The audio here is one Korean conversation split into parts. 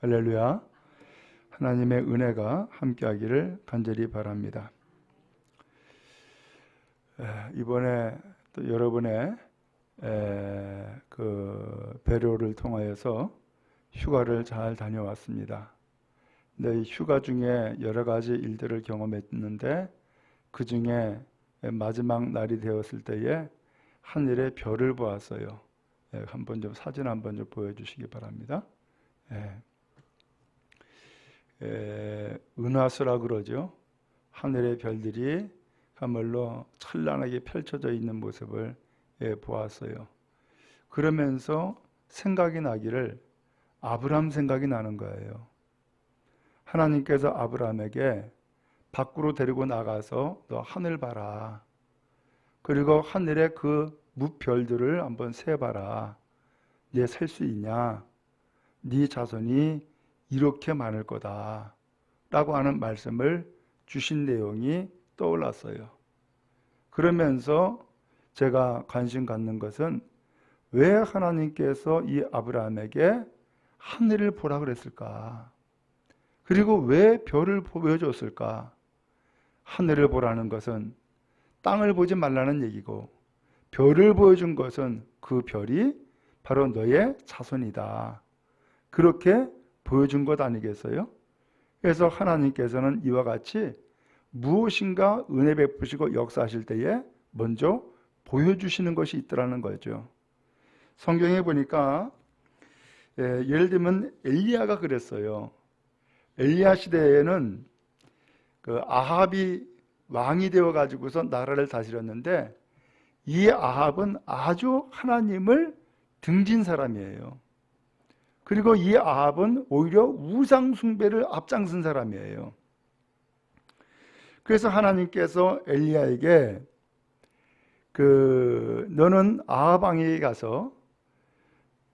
할렐루야. 하나님의 은혜가 함께하기를 간절히 바랍니다. 이번에 또 여러분의 그 배려를 통하여서 휴가를 잘 다녀왔습니다. 근데 이 휴가 중에 여러 가지 일들을 경험했는데 그 중에 마지막 날이 되었을 때에 하늘의 별을 보았어요. 한번 좀 사진 한번 좀 보여주시기 바랍니다. 은하수라 그러죠. 하늘의 별들이 그야말로 찬란하게 펼쳐져 있는 모습을 보았어요. 그러면서 생각이 나기를 아브라함 생각이 나는 거예요. 하나님께서 아브라함에게 밖으로 데리고 나가서 너 하늘 봐라. 그리고 하늘의 그 무별들을 한번 세봐라. 네 셀 수 있냐? 네 자손이 이렇게 많을 거다 라고 하는 말씀을 주신 내용이 떠올랐어요. 그러면서 제가 관심 갖는 것은 왜 하나님께서 이 아브라함에게 하늘을 보라 그랬을까? 그리고 왜 별을 보여줬을까? 하늘을 보라는 것은 땅을 보지 말라는 얘기고, 별을 보여준 것은 그 별이 바로 너의 자손이다. 그렇게 보여준 것 아니겠어요? 그래서 하나님께서는 이와 같이 무엇인가 은혜 베푸시고 역사하실 때에 먼저 보여주시는 것이 있더라는 거죠. 성경에 보니까 예를 들면 엘리야가 그랬어요. 엘리야 시대에는 그 아합이 왕이 되어 가지고서 나라를 다스렸는데 이 아합은 아주 하나님을 등진 사람이에요. 그리고 이 아합은 오히려 우상 숭배를 앞장선 사람이에요. 그래서 하나님께서 엘리야에게 너는 아합 왕에게 가서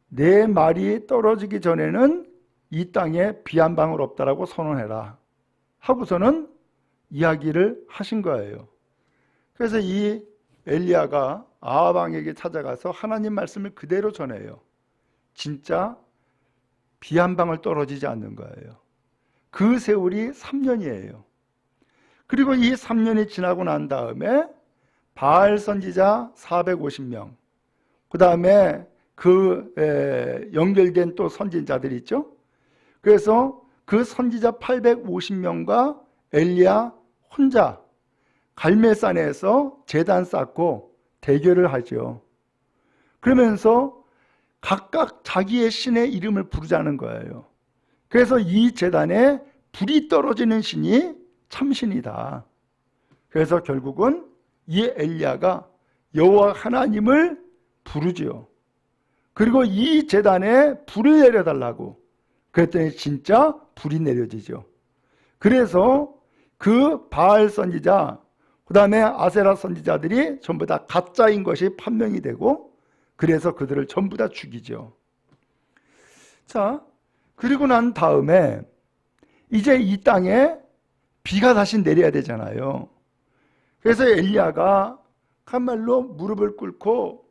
내 말이 떨어지기 전에는 이 땅에 비 한 방울 없다라고 선언해라 하고서는 이야기를 하신 거예요. 그래서 이 엘리야가 아합 왕에게 찾아가서 하나님 말씀을 그대로 전해요. 진짜 비 한 방울 떨어지지 않는 거예요. 그 세월이 3년이에요. 그리고 이 3년이 지나고 난 다음에 바알 선지자 450명, 그 다음에 연결된 또 선지자들이 있죠. 그래서 그 선지자 850명과 엘리야 혼자 갈멜산에서 제단 쌓고 대결을 하죠. 그러면서 각각 자기의 신의 이름을 부르자는 거예요. 그래서 이 제단에 불이 떨어지는 신이 참신이다. 그래서 결국은 이 엘리야가 여호와 하나님을 부르지요. 그리고 이 제단에 불을 내려달라고 그랬더니 진짜 불이 내려지죠. 그래서 그 바알 선지자, 그 다음에 아세라 선지자들이 전부 다 가짜인 것이 판명이 되고, 그래서 그들을 전부 다 죽이죠. 자, 그리고 난 다음에 이제 이 땅에 비가 다시 내려야 되잖아요. 그래서 엘리야가 참말로 무릎을 꿇고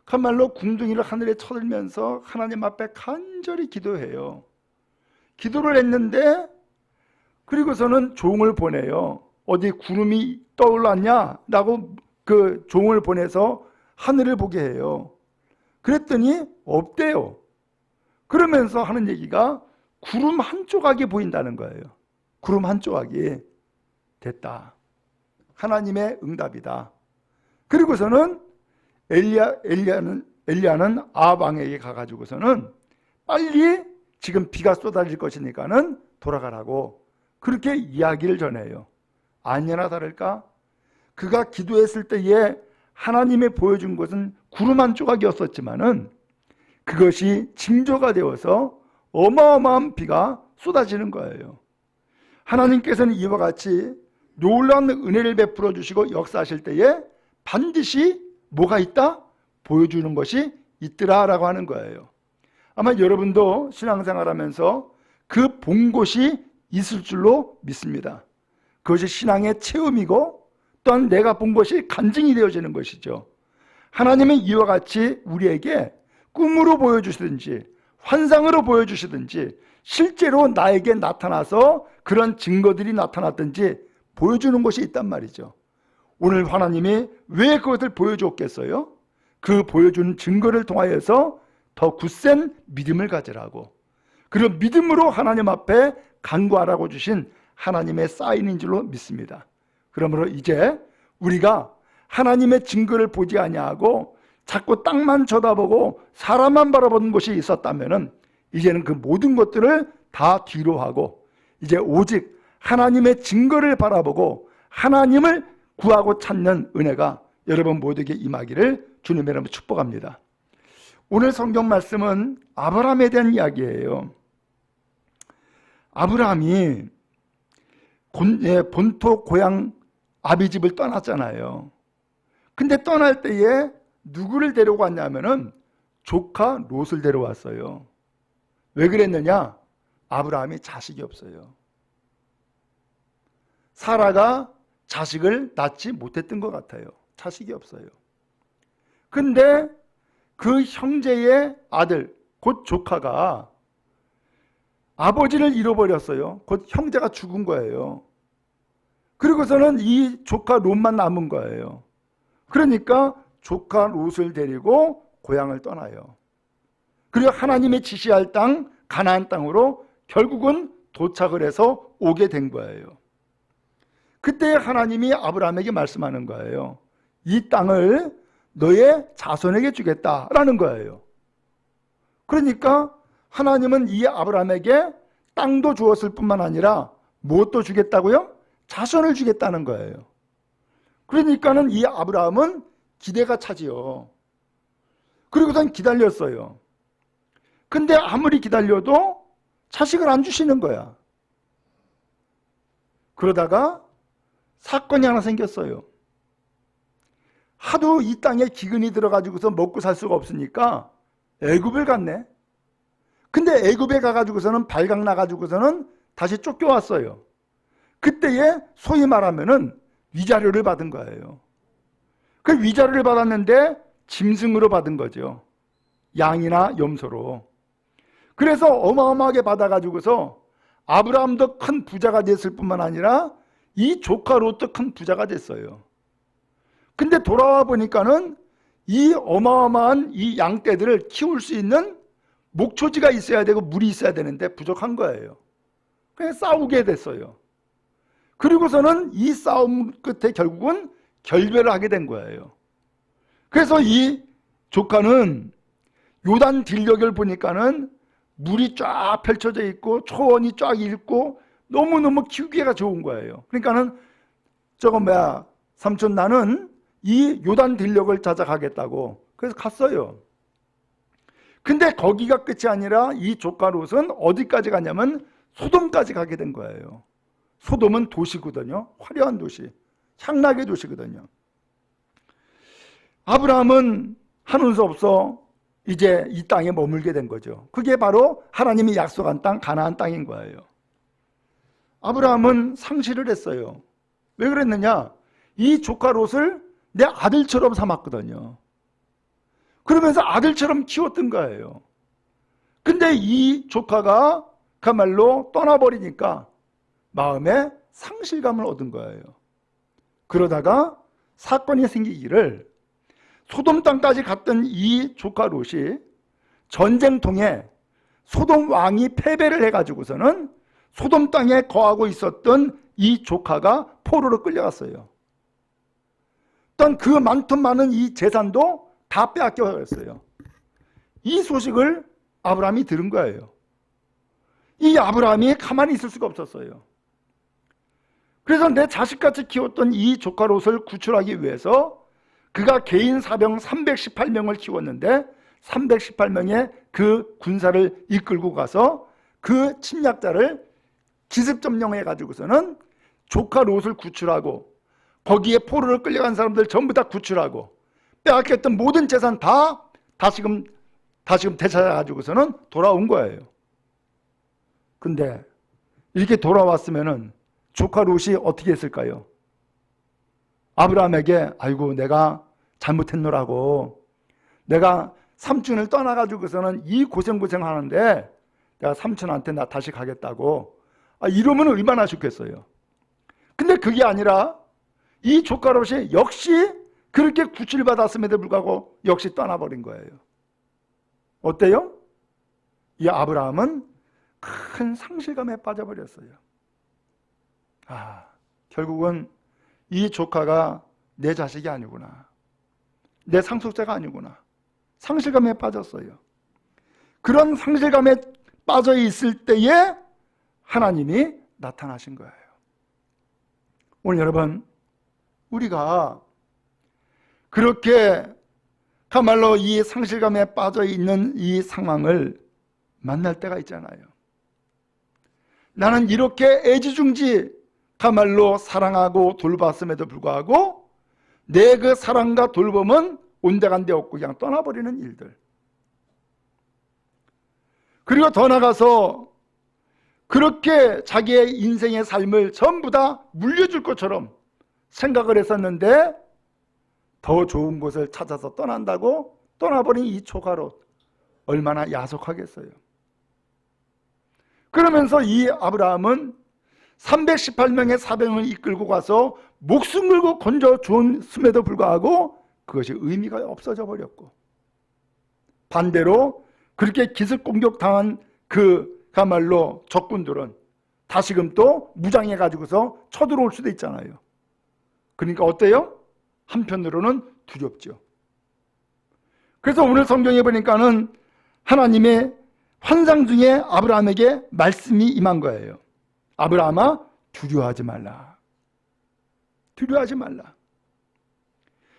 참말로 궁둥이를 하늘에 쳐들면서 하나님 앞에 간절히 기도해요. 기도를 했는데 그리고서는 종을 보내요. 어디 구름이 떠올랐냐? 라고 그 종을 보내서 하늘을 보게 해요. 그랬더니 없대요. 그러면서 하는 얘기가 구름 한 조각이 보인다는 거예요. 구름 한 조각이 됐다. 하나님의 응답이다. 그리고서는 엘리야는 아합 왕에게 가가지고서는 빨리 지금 비가 쏟아질 것이니까는 돌아가라고 그렇게 이야기를 전해요. 아니나 다를까? 그가 기도했을 때에 하나님이 보여준 것은 구름 한 조각이었었지만은 그것이 징조가 되어서 어마어마한 비가 쏟아지는 거예요. 하나님께서는 이와 같이 놀라운 은혜를 베풀어 주시고 역사하실 때에 반드시 뭐가 있다? 보여주는 것이 있더라라고 하는 거예요. 아마 여러분도 신앙생활하면서 그 본 곳이 있을 줄로 믿습니다. 그것이 신앙의 체험이고 또한 내가 본 것이 간증이 되어지는 것이죠. 하나님은 이와 같이 우리에게 꿈으로 보여주시든지 환상으로 보여주시든지 실제로 나에게 나타나서 그런 증거들이 나타났든지 보여주는 것이 있단 말이죠. 오늘 하나님이 왜 그것을 보여줬겠어요? 그 보여준 증거를 통하여서 더 굳센 믿음을 가지라고, 그리고 믿음으로 하나님 앞에 간구하라고 주신 하나님의 사인인 줄로 믿습니다. 그러므로 이제 우리가 하나님의 증거를 보지 아니하고 자꾸 땅만 쳐다보고 사람만 바라보는 것이 있었다면 이제는 그 모든 것들을 다 뒤로 하고 이제 오직 하나님의 증거를 바라보고 하나님을 구하고 찾는 은혜가 여러분 모두에게 임하기를 주님의 이름으로 축복합니다. 오늘 성경 말씀은 아브라함에 대한 이야기예요. 아브라함이 본토 고향 아비집을 떠났잖아요. 근데 떠날 때에 누구를 데려왔냐면은 조카 롯을 데려왔어요. 왜 그랬느냐? 아브라함이 자식이 없어요. 사라가 자식을 낳지 못했던 것 같아요. 자식이 없어요. 근데 그 형제의 아들, 곧 조카가 아버지를 잃어버렸어요. 곧 형제가 죽은 거예요. 그리고서는 이 조카 롯만 남은 거예요. 그러니까 조카 롯을 데리고 고향을 떠나요. 그리고 하나님의 지시할 땅 가나안 땅으로 결국은 도착을 해서 오게 된 거예요. 그때 하나님이 아브라함에게 말씀하는 거예요. 이 땅을 너의 자손에게 주겠다라는 거예요. 그러니까 하나님은 이 아브라함에게 땅도 주었을 뿐만 아니라 무엇도 주겠다고요? 자손을 주겠다는 거예요. 그러니까는 이 아브라함은 기대가 차지요. 그리고선 기다렸어요. 근데 아무리 기다려도 자식을 안 주시는 거야. 그러다가 사건이 하나 생겼어요. 하도 이 땅에 기근이 들어가지고서 먹고 살 수가 없으니까 애굽을 갔네. 근데 애굽에 가가지고서는 발각 나가지고서는 다시 쫓겨왔어요. 그때에 소위 말하면은 위자료를 받은 거예요. 그 위자료를 받았는데 짐승으로 받은 거죠. 양이나 염소로. 그래서 어마어마하게 받아가지고서 아브라함도 큰 부자가 됐을 뿐만 아니라 이 조카 롯도 큰 부자가 됐어요. 근데 돌아와 보니까는 이 어마어마한 이 양떼들을 키울 수 있는 목초지가 있어야 되고 물이 있어야 되는데 부족한 거예요. 그냥 싸우게 됐어요. 그리고서는 이 싸움 끝에 결국은 결별을 하게 된 거예요. 그래서 이 조카는 요단 딜력을 보니까는 물이 쫙 펼쳐져 있고 초원이 쫙 있고 너무너무 키우기가 좋은 거예요. 그러니까는 삼촌 나는 이 요단 딜력을 찾아가겠다고 그래서 갔어요. 근데 거기가 끝이 아니라 이 조카 롯은 어디까지 가냐면 소돔까지 가게 된 거예요. 소돔은 도시거든요. 화려한 도시, 향락의 도시거든요. 아브라함은 하는 수 없어 이제 이 땅에 머물게 된 거죠. 그게 바로 하나님이 약속한 땅 가나안 땅인 거예요. 아브라함은 상실을 했어요. 왜 그랬느냐? 이 조카 롯을 내 아들처럼 삼았거든요. 그러면서 아들처럼 키웠던 거예요. 근데 이 조카가 그야말로 떠나버리니까 마음에 상실감을 얻은 거예요. 그러다가 사건이 생기기를 소돔 땅까지 갔던 이 조카 롯이 전쟁통에 소돔 왕이 패배를 해가지고서는 소돔 땅에 거하고 있었던 이 조카가 포로로 끌려갔어요. 또 그 많던 많은 이 재산도 다 빼앗겨버렸어요. 이 소식을 아브라함이 들은 거예요. 이 아브라함이 가만히 있을 수가 없었어요. 그래서 내 자식같이 키웠던 이 조카 롯을 구출하기 위해서 그가 개인 사병 318명을 키웠는데 318명의 그 군사를 이끌고 가서 그 침략자를 기습 점령해 가지고서는 조카 롯을 구출하고 거기에 포로를 끌려간 사람들 전부 다 구출하고 빼앗겼던 모든 재산 다 다시금 되찾아 가지고서는 돌아온 거예요. 근데 이렇게 돌아왔으면은 조카 롯이 어떻게 했을까요? 아브라함에게 아이고 내가 잘못했노라고, 내가 삼촌을 떠나가지고서는 이 고생하는데 내가 삼촌한테 나 다시 가겠다고 이러면 얼마나 좋겠어요. 근데 그게 아니라 이 조카롯이 역시 그렇게 구출받았음에도 불구하고 역시 떠나버린 거예요. 어때요? 이 아브라함은 큰 상실감에 빠져버렸어요. 결국은 이 조카가 내 자식이 아니구나, 내 상속자가 아니구나, 상실감에 빠졌어요. 그런 상실감에 빠져 있을 때에 하나님이 나타나신 거예요. 오늘 여러분, 우리가 그렇게 그야말로 이 상실감에 빠져 있는 이 상황을 만날 때가 있잖아요. 나는 이렇게 애지중지 그야말로 사랑하고 돌봤음에도 불구하고 내 그 사랑과 돌봄은 온데간데 없고 그냥 떠나버리는 일들. 그리고 더 나가서 그렇게 자기의 인생의 삶을 전부 다 물려줄 것처럼 생각을 했었는데 더 좋은 곳을 찾아서 떠난다고 떠나버린 이 조카롯, 얼마나 야속하겠어요. 그러면서 이 아브라함은 318명의 사병을 이끌고 가서 목숨 걸고 건져 주었음에도 불구하고 그것이 의미가 없어져 버렸고, 반대로 그렇게 기습 공격당한 그야말로 적군들은 다시금 또 무장해 가지고서 쳐들어올 수도 있잖아요. 그러니까 어때요? 한편으로는 두렵죠. 그래서 오늘 성경에 보니까는 하나님의 환상 중에 아브라함에게 말씀이 임한 거예요. 아브라함아, 두려워하지 말라. 두려워하지 말라.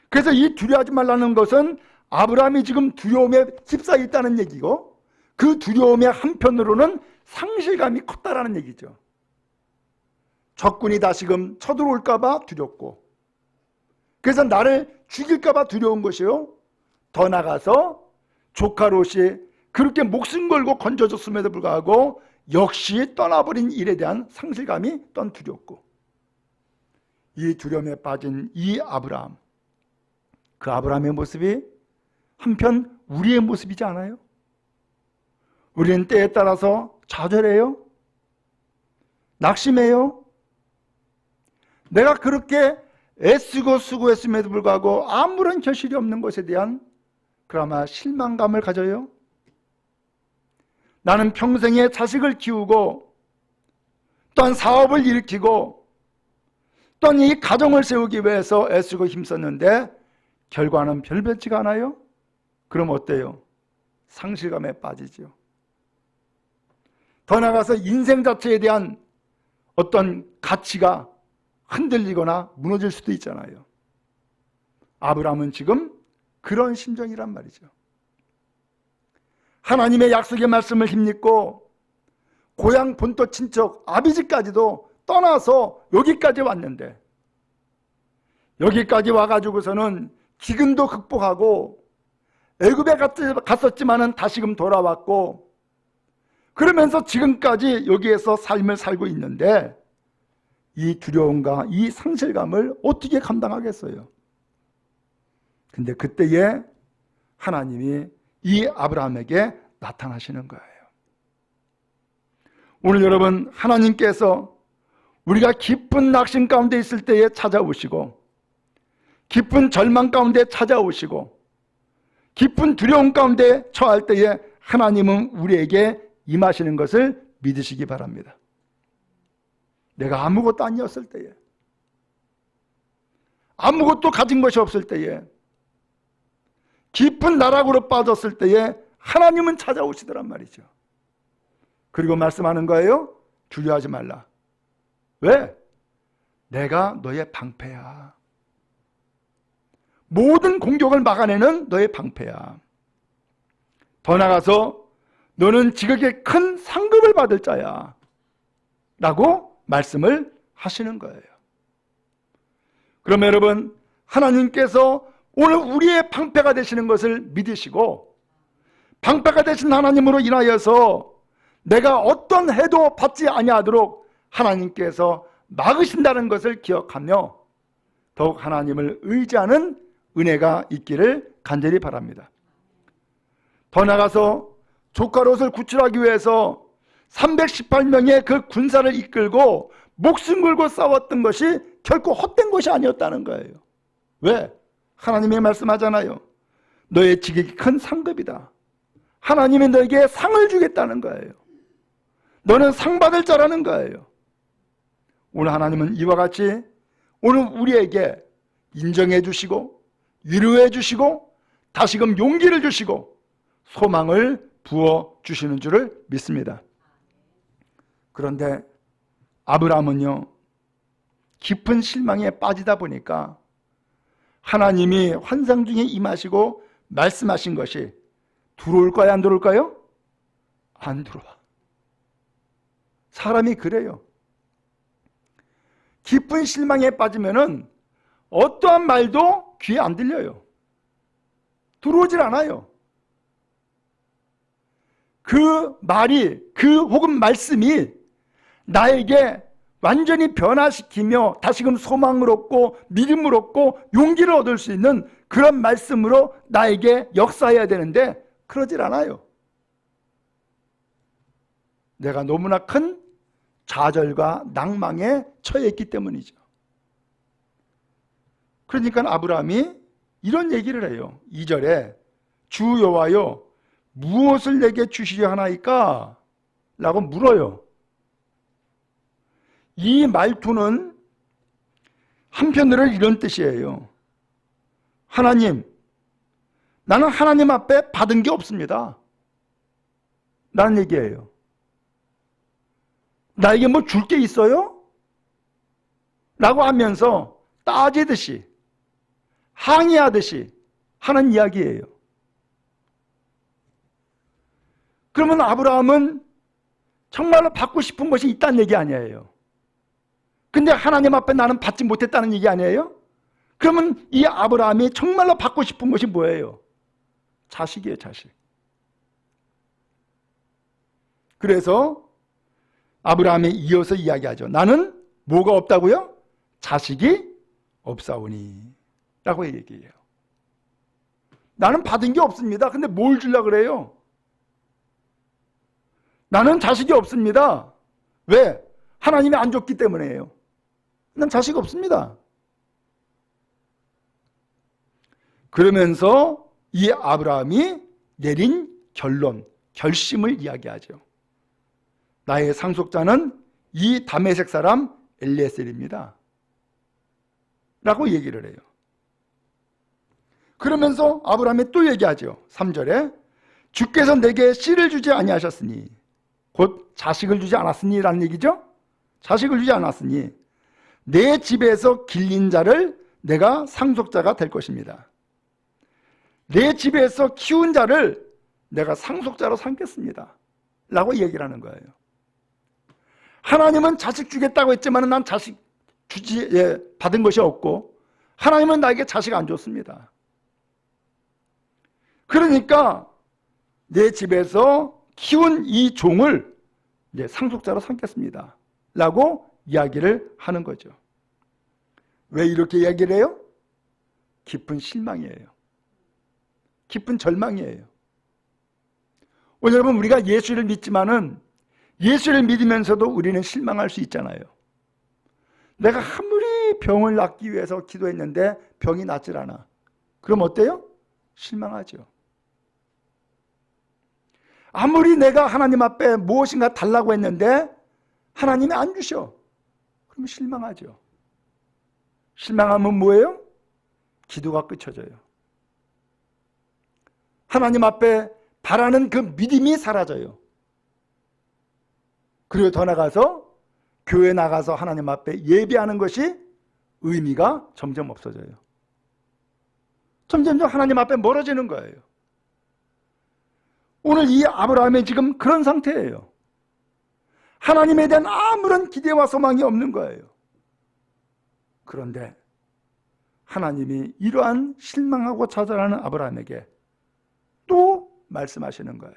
그래서 이 두려워하지 말라는 것은 아브라함이 지금 두려움에 휩싸여 있다는 얘기고, 그 두려움의 한편으로는 상실감이 컸다라는 얘기죠. 적군이 다시금 쳐들어올까 봐 두렵고, 그래서 나를 죽일까 봐 두려운 것이요, 더 나가서 조카롯이 그렇게 목숨 걸고 건져줬음에도 불구하고 역시 떠나버린 일에 대한 상실감이 또 두렵고, 이 두려움에 빠진 이 아브라함, 그 아브라함의 모습이 한편 우리의 모습이지 않아요? 우리는 때에 따라서 좌절해요, 낙심해요. 내가 그렇게 애쓰고 수고했음에도 불구하고 아무런 결실이 없는 것에 대한 그나마 실망감을 가져요. 나는 평생에 자식을 키우고 또한 사업을 일으키고 또한 이 가정을 세우기 위해서 애쓰고 힘썼는데 결과는 별별치가 않아요? 그럼 어때요? 상실감에 빠지죠. 더 나아가서 인생 자체에 대한 어떤 가치가 흔들리거나 무너질 수도 있잖아요. 아브라함은 지금 그런 심정이란 말이죠. 하나님의 약속의 말씀을 힘입고 고향 본토 친척 아비집까지도 떠나서 여기까지 왔는데, 여기까지 와가지고서는 기근도 극복하고 애굽에 갔었지만은 다시금 돌아왔고, 그러면서 지금까지 여기에서 삶을 살고 있는데 이 두려움과 이 상실감을 어떻게 감당하겠어요? 근데 그때에 하나님이 이 아브라함에게 나타나시는 거예요. 오늘 여러분, 하나님께서 우리가 깊은 낙심 가운데 있을 때에 찾아오시고, 깊은 절망 가운데 찾아오시고, 깊은 두려움 가운데 처할 때에 하나님은 우리에게 임하시는 것을 믿으시기 바랍니다. 내가 아무것도 아니었을 때에, 아무것도 가진 것이 없을 때에, 깊은 나락으로 빠졌을 때에 하나님은 찾아오시더란 말이죠. 그리고 말씀하는 거예요. 두려워하지 말라. 왜? 내가 너의 방패야. 모든 공격을 막아내는 너의 방패야. 더 나아가서 너는 지극히 큰 상급을 받을 자야 라고 말씀을 하시는 거예요. 그러면 여러분, 하나님께서 오늘 우리의 방패가 되시는 것을 믿으시고, 방패가 되신 하나님으로 인하여서 내가 어떤 해도 받지 아니하도록 하나님께서 막으신다는 것을 기억하며 더욱 하나님을 의지하는 은혜가 있기를 간절히 바랍니다. 더 나가서 조카롯을 구출하기 위해서 318명의 그 군사를 이끌고 목숨 걸고 싸웠던 것이 결코 헛된 것이 아니었다는 거예요. 왜? 하나님이 말씀하잖아요. 너의 지극히 큰 상급이다. 하나님이 너에게 상을 주겠다는 거예요. 너는 상 받을 자라는 거예요. 오늘 하나님은 이와 같이 오늘 우리에게 인정해 주시고 위로해 주시고 다시금 용기를 주시고 소망을 부어 주시는 줄을 믿습니다. 그런데 아브라함은요, 깊은 실망에 빠지다 보니까 하나님이 환상 중에 임하시고 말씀하신 것이 들어올까요? 안 들어올까요? 안 들어와. 사람이 그래요. 깊은 실망에 빠지면은 어떠한 말도 귀에 안 들려요. 들어오질 않아요. 그 말이, 그 혹은 말씀이 나에게 완전히 변화시키며 다시금 소망을 얻고 믿음을 얻고 용기를 얻을 수 있는 그런 말씀으로 나에게 역사해야 되는데 그러질 않아요. 내가 너무나 큰 좌절과 낭망에 처해 있기 때문이죠. 그러니까 아브라함이 이런 얘기를 해요. 2절에 주 여호와여 무엇을 내게 주시려 하나이까? 라고 물어요. 이 말투는 한편으로는 이런 뜻이에요. 하나님, 나는 하나님 앞에 받은 게 없습니다. 라는 얘기예요. 나에게 뭐 줄 게 있어요? 라고 하면서 따지듯이 항의하듯이 하는 이야기예요. 그러면 아브라함은 정말로 받고 싶은 것이 있다는 얘기 아니에요. 근데 하나님 앞에 나는 받지 못했다는 얘기 아니에요? 그러면 이 아브라함이 정말로 받고 싶은 것이 뭐예요? 자식이에요, 자식. 그래서 아브라함이 이어서 이야기하죠. 나는 뭐가 없다고요? 자식이 없사오니 라고 얘기해요. 나는 받은 게 없습니다. 근데 뭘 주려고 그래요? 나는 자식이 없습니다. 왜? 하나님이 안 줬기 때문이에요. 난 자식 없습니다. 그러면서 이 아브라함이 내린 결론, 결심을 이야기하죠. 나의 상속자는 이 다메섹 사람 엘리에셀입니다. 라고 얘기를 해요. 그러면서 아브라함이 또 얘기하죠. 3절에 주께서 내게 씨를 주지 아니하셨으니 곧 자식을 주지 않았으니 라는 얘기죠. 자식을 주지 않았으니 내 집에서 길린 자를 내가 상속자가 될 것입니다. 내 집에서 키운 자를 내가 상속자로 삼겠습니다. 라고 얘기를 하는 거예요. 하나님은 자식 주겠다고 했지만 난 자식 받은 것이 없고 하나님은 나에게 자식 안 줬습니다. 그러니까 내 집에서 키운 이 종을 이제 상속자로 삼겠습니다. 라고 이야기를 하는 거죠. 왜 이렇게 이야기를 해요? 깊은 실망이에요. 깊은 절망이에요. 오늘 여러분 우리가 예수를 믿지만은 예수를 믿으면서도 우리는 실망할 수 있잖아요. 내가 아무리 병을 낫기 위해서 기도했는데 병이 낫질 않아. 그럼 어때요? 실망하죠. 아무리 내가 하나님 앞에 무엇인가 달라고 했는데 하나님이 안 주셔. 그럼 실망하죠. 실망하면 뭐예요? 기도가 끊어져요. 하나님 앞에 바라는 그 믿음이 사라져요. 그리고 더 나가서 교회 나가서 하나님 앞에 예배하는 것이 의미가 점점 없어져요. 점점 하나님 앞에 멀어지는 거예요. 오늘 이 아브라함이 지금 그런 상태예요. 하나님에 대한 아무런 기대와 소망이 없는 거예요. 그런데 하나님이 이러한 실망하고 좌절하는 아브라함에게 또 말씀하시는 거예요.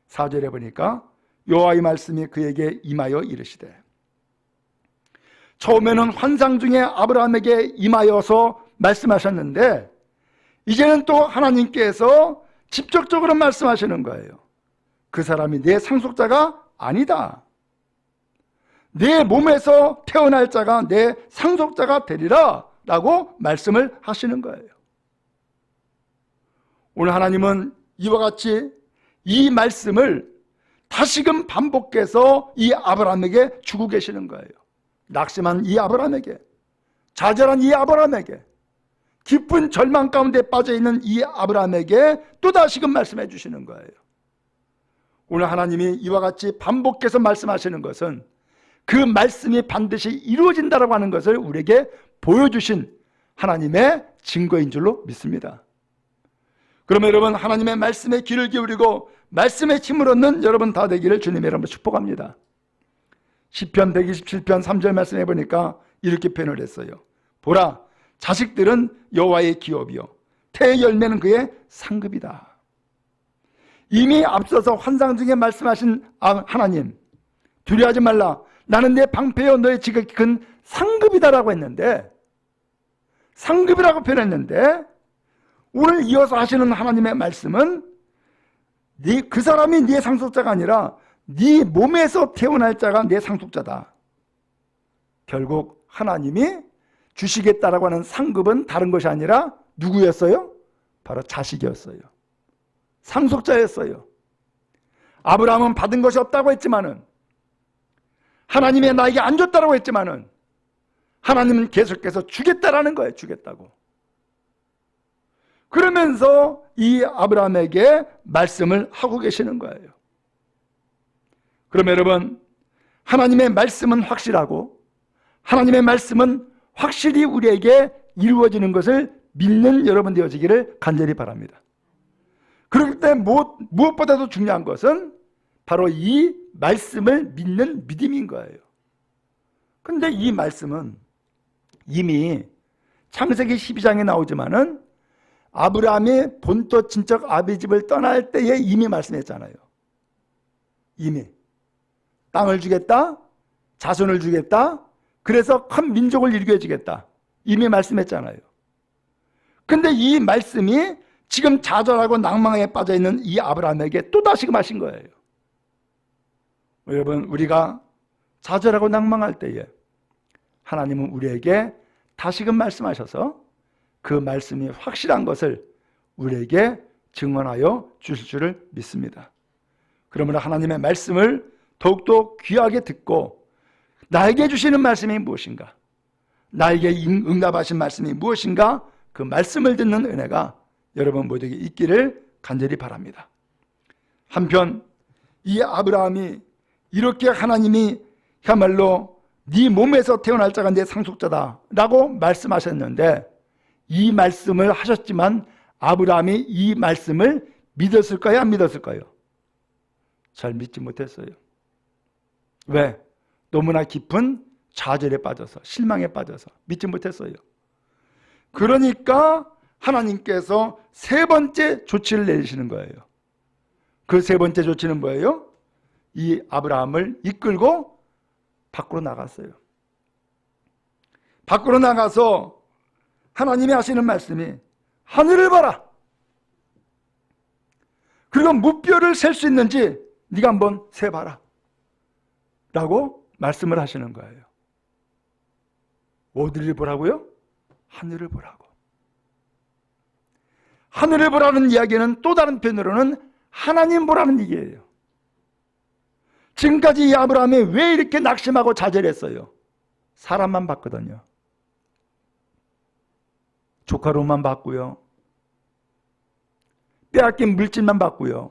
4절에 보니까 여호와의 말씀이 그에게 임하여 이르시되, 처음에는 환상 중에 아브라함에게 임하여서 말씀하셨는데 이제는 또 하나님께서 직접적으로 말씀하시는 거예요. 그 사람이 내 상속자가 아니다. 내 몸에서 태어날 자가 내 상속자가 되리라 라고 말씀을 하시는 거예요. 오늘 하나님은 이와 같이 이 말씀을 다시금 반복해서 이 아브라함에게 주고 계시는 거예요. 낙심한 이 아브라함에게, 좌절한 이 아브라함에게, 깊은 절망 가운데 빠져있는 이 아브라함에게 또 다시금 말씀해 주시는 거예요. 오늘 하나님이 이와 같이 반복해서 말씀하시는 것은 그 말씀이 반드시 이루어진다고 하는 것을 우리에게 보여주신 하나님의 증거인 줄로 믿습니다. 그러면 여러분, 하나님의 말씀에 귀를 기울이고 말씀에 힘을 얻는 여러분 다 되기를 주님의 이름으로 축복합니다. 시편 127편 3절 말씀해 보니까 이렇게 표현을 했어요. 보라, 자식들은 여호와의 기업이요 태의 열매는 그의 상급이다. 이미 앞서서 환상 중에 말씀하신 하나님, 두려워하지 말라, 나는 내 방패여 너의 지극히 큰 상급이다라고 했는데, 상급이라고 표현했는데, 오늘 이어서 하시는 하나님의 말씀은 그 사람이 네 상속자가 아니라 네 몸에서 태어날 자가 내 상속자다. 결국 하나님이 주시겠다라고 하는 상급은 다른 것이 아니라 누구였어요? 바로 자식이었어요. 상속자였어요. 아브라함은 받은 것이 없다고 했지만은, 하나님이 나에게 안 줬다라고 했지만은 하나님은 계속해서 주겠다라는 거예요. 주겠다고. 그러면서 이 아브라함에게 말씀을 하고 계시는 거예요. 그러면 여러분, 하나님의 말씀은 확실하고 하나님의 말씀은 확실히 우리에게 이루어지는 것을 믿는 여러분 되어지기를 간절히 바랍니다. 그렇기 때문에 무엇보다도 중요한 것은 바로 이 말씀을 믿는 믿음인 거예요. 그런데 이 말씀은 이미 창세기 12장에 나오지만은 아브라함이 본토 친척 아비집을 떠날 때에 이미 말씀했잖아요. 이미 땅을 주겠다, 자손을 주겠다, 그래서 큰 민족을 일구어 주겠다, 이미 말씀했잖아요. 근데 이 말씀이 지금 좌절하고 낭망에 빠져있는 이 아브라함에게 또다시금 하신 거예요. 여러분, 우리가 좌절하고 낭망할 때에 하나님은 우리에게 다시금 말씀하셔서 그 말씀이 확실한 것을 우리에게 증언하여 주실 줄을 믿습니다. 그러므로 하나님의 말씀을 더욱더 귀하게 듣고 나에게 주시는 말씀이 무엇인가, 나에게 응답하신 말씀이 무엇인가, 그 말씀을 듣는 은혜가 여러분 모두에게 있기를 간절히 바랍니다. 한편 이 아브라함이 이렇게 하나님이 그야말로 네 몸에서 태어날 자가 내 상속자다 라고 말씀하셨는데, 이 말씀을 하셨지만 아브라함이 이 말씀을 믿었을까요? 안 믿었을까요? 잘 믿지 못했어요. 왜? 너무나 깊은 좌절에 빠져서, 실망에 빠져서 믿지 못했어요. 그러니까 하나님께서 세 번째 조치를 내리시는 거예요. 그 세 번째 조치는 뭐예요? 이 아브라함을 이끌고 밖으로 나갔어요. 밖으로 나가서 하나님이 하시는 말씀이 하늘을 봐라. 그리고 무뼈를 셀 수 있는지 네가 한번 세봐라 라고 말씀을 하시는 거예요. 어디를 보라고요? 하늘을 보라고. 하늘을 보라는 이야기는 또 다른 편으로는 하나님 보라는 얘기예요. 지금까지 이 아브라함이 왜 이렇게 낙심하고 좌절했어요? 사람만 봤거든요. 조카로만 봤고요, 빼앗긴 물질만 봤고요,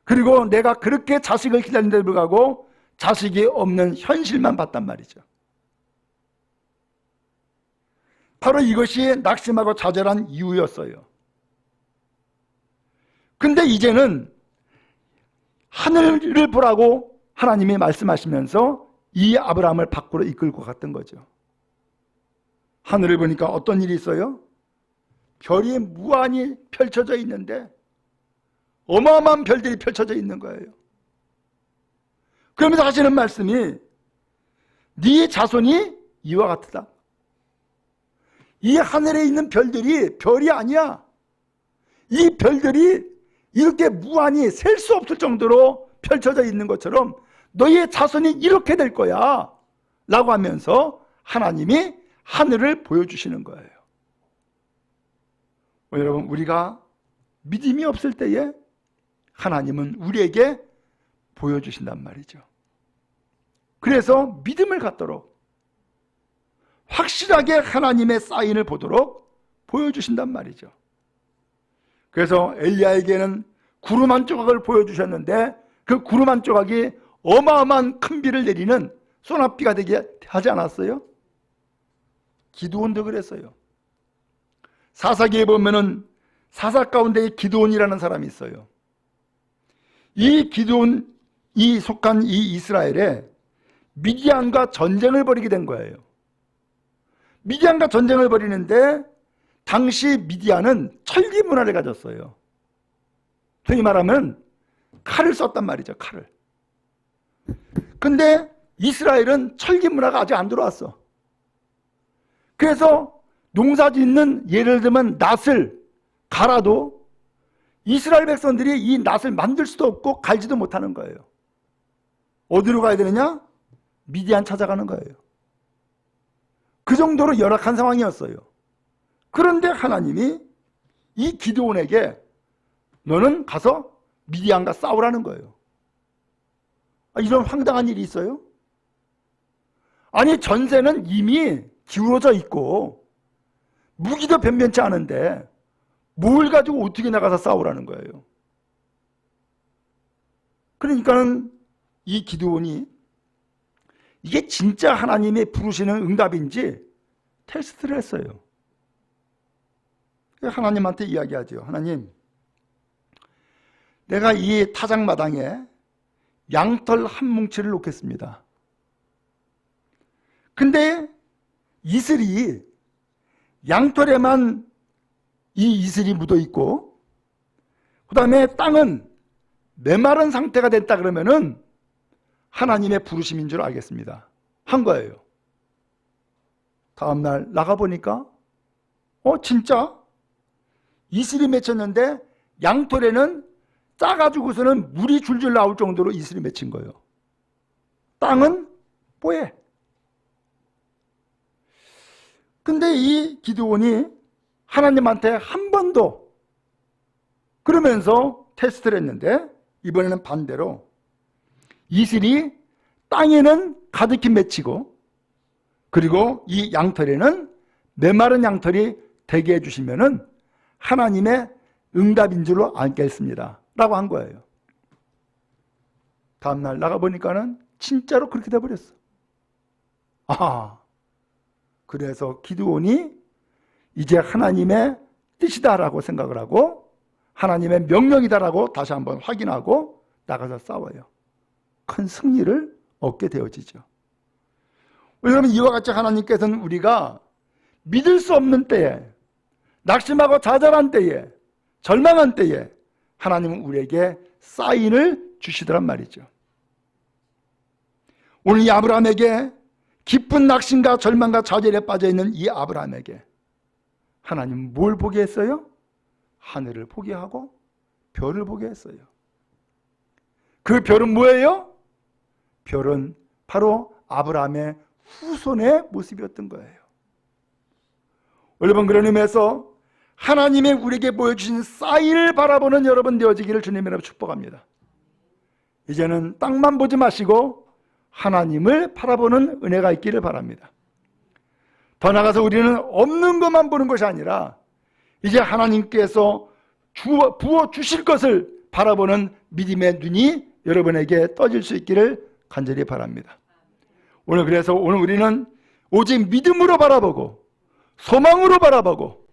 그리고 내가 그렇게 자식을 기다리는데도 불구하고 자식이 없는 현실만 봤단 말이죠. 바로 이것이 낙심하고 좌절한 이유였어요. 근데 이제는 하늘을 보라고 하나님이 말씀하시면서 이 아브라함을 밖으로 이끌고 갔던 거죠. 하늘을 보니까 어떤 일이 있어요? 별이 무한히 펼쳐져 있는데 어마어마한 별들이 펼쳐져 있는 거예요. 그러면서 하시는 말씀이 네 자손이 이와 같다. 이 하늘에 있는 별들이 별이 아니야. 이 별들이 이렇게 무한히 셀 수 없을 정도로 펼쳐져 있는 것처럼 너희의 자손이 이렇게 될 거야 라고 하면서 하나님이 하늘을 보여주시는 거예요. 여러분, 우리가 믿음이 없을 때에 하나님은 우리에게 보여주신단 말이죠. 그래서 믿음을 갖도록 확실하게 하나님의 사인을 보도록 보여주신단 말이죠. 그래서 엘리야에게는 구름 한 조각을 보여주셨는데 그 구름 한 조각이 어마어마한 큰 비를 내리는 소낙비가 되게 하지 않았어요? 기드온도 그랬어요. 사사기에 보면은 사사 가운데 기드온이라는 사람이 있어요. 이 기드온이 속한 이 이스라엘에 미디안과 전쟁을 벌이게 된 거예요. 미디안과 전쟁을 벌이는데 당시 미디안은 철기 문화를 가졌어요. 소위 말하면 칼을 썼단 말이죠. 칼을. 근데 이스라엘은 철기 문화가 아직 안 들어왔어. 그래서 농사 짓는, 예를 들면 낫을 갈아도 이스라엘 백성들이 이 낫을 만들 수도 없고 갈지도 못하는 거예요. 어디로 가야 되느냐? 미디안 찾아가는 거예요. 그 정도로 열악한 상황이었어요. 그런데 하나님이 이 기드온에게 너는 가서 미디안과 싸우라는 거예요. 이런 황당한 일이 있어요? 아니, 전세는 이미 기울어져 있고 무기도 변변치 않은데 뭘 가지고 어떻게 나가서 싸우라는 거예요. 그러니까는 이 기드온이 이게 진짜 하나님이 부르시는 응답인지 테스트를 했어요. 하나님한테 이야기하죠. 하나님, 내가 이 타작마당에 양털 한 뭉치를 놓겠습니다. 근데 이슬이 양털에만 이 이슬이 묻어 있고 그 다음에 땅은 메마른 상태가 됐다 그러면은 하나님의 부르심인 줄 알겠습니다. 한 거예요. 다음날 나가보니까 진짜 이슬이 맺혔는데 양털에는 짜가지고서는 물이 줄줄 나올 정도로 이슬이 맺힌 거예요. 땅은 뽀해. 근데 이 기드온이 하나님한테 한 번 더 그러면서 테스트를 했는데 이번에는 반대로 이슬이 땅에는 가득히 맺히고 그리고 이 양털에는 메마른 양털이 되게 해주시면은 하나님의 응답인 줄로 알겠습니다 라고 한 거예요. 다음날 나가보니까는 진짜로 그렇게 돼버렸어. 그래서 기드온이 이제 하나님의 뜻이다라고 생각을 하고 하나님의 명령이다라고 다시 한번 확인하고 나가서 싸워요. 큰 승리를 얻게 되어지죠. 왜냐하면 이와 같이 하나님께서는 우리가 믿을 수 없는 때에, 낙심하고 좌절한 때에, 절망한 때에 하나님은 우리에게 사인을 주시더란 말이죠. 오늘 이 아브라함에게 깊은 낙심과 절망과 좌절에 빠져있는 이 아브라함에게 하나님은 뭘 보게 했어요? 하늘을 보게 하고 별을 보게 했어요. 그 별은 뭐예요? 별은 바로 아브라함의 후손의 모습이었던 거예요. 여러분, 그런 의미에서 하나님의 우리에게 보여주신 사인을 바라보는 여러분 되어지기를 주님으로 축복합니다. 이제는 땅만 보지 마시고 하나님을 바라보는 은혜가 있기를 바랍니다. 더 나아가서 우리는 없는 것만 보는 것이 아니라 이제 하나님께서 부어주실 것을 바라보는 믿음의 눈이 여러분에게 떠질 수 있기를 간절히 바랍니다. 오늘 우리는 오직 믿음으로 바라보고 소망으로 바라보고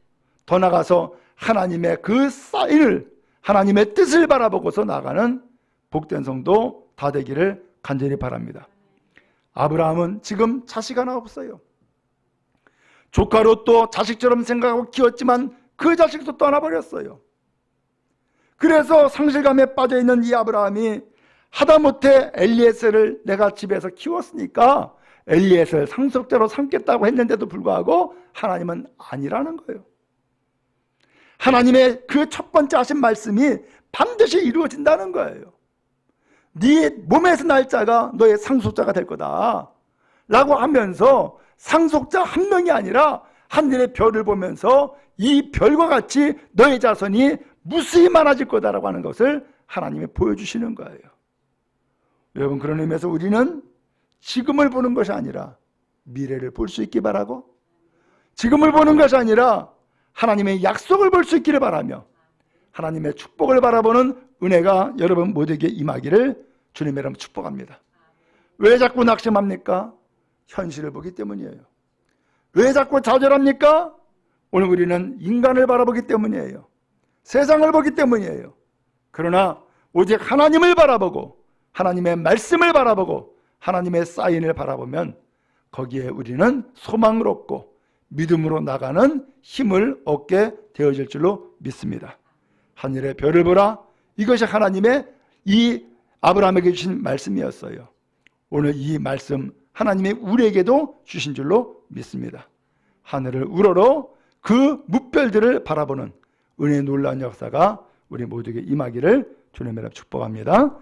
더 나아가서 하나님의 그 사인을, 하나님의 뜻을 바라보고서 나가는 복된 성도 다 되기를 간절히 바랍니다. 아브라함은 지금 자식 하나 없어요. 조카로 또 자식처럼 생각하고 키웠지만 그 자식도 떠나버렸어요. 그래서 상실감에 빠져있는 이 아브라함이 하다못해 엘리에셀을 내가 집에서 키웠으니까 엘리에셀 상속자로 삼겠다고 했는데도 불구하고 하나님은 아니라는 거예요. 하나님의 그 첫 번째 하신 말씀이 반드시 이루어진다는 거예요. 네 몸에서 날 자가 너의 상속자가 될 거다 라고 하면서 상속자 한 명이 아니라 하늘의 별을 보면서 이 별과 같이 너의 자손이 무수히 많아질 거다라고 하는 것을 하나님이 보여주시는 거예요. 여러분, 그런 의미에서 우리는 지금을 보는 것이 아니라 미래를 볼 수 있기 바라고, 지금을 보는 것이 아니라 하나님의 약속을 볼 수 있기를 바라며 하나님의 축복을 바라보는 은혜가 여러분 모두에게 임하기를 주님의 이름으로 축복합니다. 왜 자꾸 낙심합니까? 현실을 보기 때문이에요. 왜 자꾸 좌절합니까? 오늘 우리는 인간을 바라보기 때문이에요. 세상을 보기 때문이에요. 그러나 오직 하나님을 바라보고 하나님의 말씀을 바라보고 하나님의 사인을 바라보면 거기에 우리는 소망을 얻고 믿음으로 나가는 힘을 얻게 되어질 줄로 믿습니다. 하늘의 별을 보라. 이것이 하나님의 이 아브라함에게 주신 말씀이었어요. 오늘 이 말씀 하나님이 우리에게도 주신 줄로 믿습니다. 하늘을 우러러 그 뭇별들을 바라보는 은혜의 놀라운 역사가 우리 모두에게 임하기를 주님의 이름으로 축복합니다.